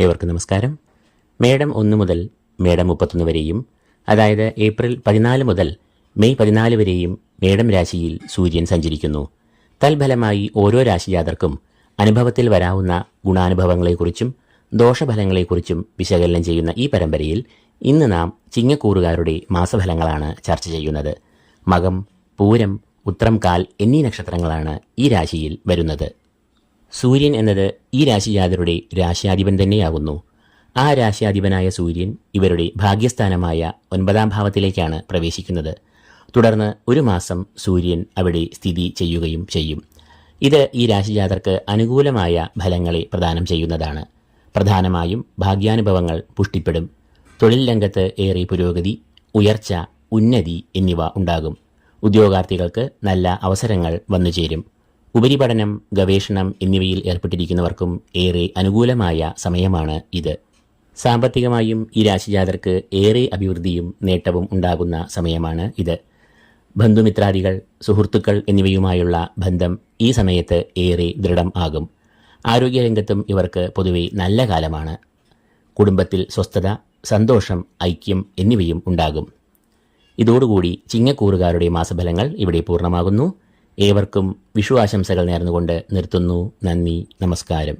ഏവർക്കും നമസ്കാരം. മേടം 1 മുതൽ മേടം 31 വരെയും, അതായത് ഏപ്രിൽ 14 മുതൽ മെയ് 14 വരെയും മേടം രാശിയിൽ സൂര്യൻ സഞ്ചരിക്കുന്നു. തൽഫലമായി ഓരോ രാശിജാതർക്കും അനുഭവത്തിൽ വരാവുന്ന ഗുണാനുഭവങ്ങളെക്കുറിച്ചും ദോഷഫലങ്ങളെക്കുറിച്ചും വിശകലനം ചെയ്യുന്ന ഈ പരമ്പരയിൽ ഇന്ന് നാം ചിങ്ങക്കൂറുകാരുടെ മാസഫലങ്ങളാണ് ചർച്ച ചെയ്യുന്നത്. മകം, പൂരം, ഉത്രം കാൽ എന്നീ നക്ഷത്രങ്ങളാണ് ഈ രാശിയിൽ വരുന്നത്. സൂര്യൻ എന്നത് ഈ രാശിജാതരുടെ രാശ്യാധിപൻ തന്നെയാകുന്നു. ആ രാശ്യാധിപനായ സൂര്യൻ ഇവരുടെ ഭാഗ്യസ്ഥാനമായ 9ാം ഭാവത്തിലേക്കാണ് പ്രവേശിക്കുന്നത്. തുടർന്ന് ഒരു മാസം സൂര്യൻ അവിടെ സ്ഥിതി ചെയ്യുകയും ചെയ്യും. ഇത് ഈ രാശിജാതർക്ക് അനുകൂലമായ ഫലങ്ങളെ പ്രദാനം ചെയ്യുന്നതാണ്. പ്രധാനമായും ഭാഗ്യാനുഭവങ്ങൾ പുഷ്ടിപ്പെടും. തൊഴിൽ രംഗത്ത് ഏറെ പുരോഗതി, ഉയർച്ച, ഉന്നതി എന്നിവ ഉണ്ടാകും. ഉദ്യോഗാർത്ഥികൾക്ക് നല്ല അവസരങ്ങൾ വന്നുചേരും. ഉപരിപഠനം, ഗവേഷണം എന്നിവയിൽ ഏർപ്പെട്ടിരിക്കുന്നവർക്കും ഏറെ അനുകൂലമായ സമയമാണ് ഇത്. സാമ്പത്തികമായും ഈ രാശിജാതർക്ക് ഏറെ അഭിവൃദ്ധിയും നേട്ടവും ഉണ്ടാകുന്ന സമയമാണ് ഇത്. ബന്ധുമിത്രാദികൾ, സുഹൃത്തുക്കൾ എന്നിവയുമായുള്ള ബന്ധം ഈ സമയത്ത് ഏറെ ദൃഢം ആകും. ആരോഗ്യരംഗത്തും ഇവർക്ക് പൊതുവെ നല്ല കാലമാണ്. കുടുംബത്തിൽ സ്വസ്ഥത, സന്തോഷം, ഐക്യം എന്നിവയും ഉണ്ടാകും. ഇതോടുകൂടി ചിങ്ങക്കൂറുകാരുടെ മാസഫലങ്ങൾ ഇവിടെ പൂർണ്ണമാകുന്നു. ഏവർക്കും വിഷു ആശംസകൾ നേർന്നുകൊണ്ട് നിർത്തുന്നു. നന്ദി, നമസ്കാരം.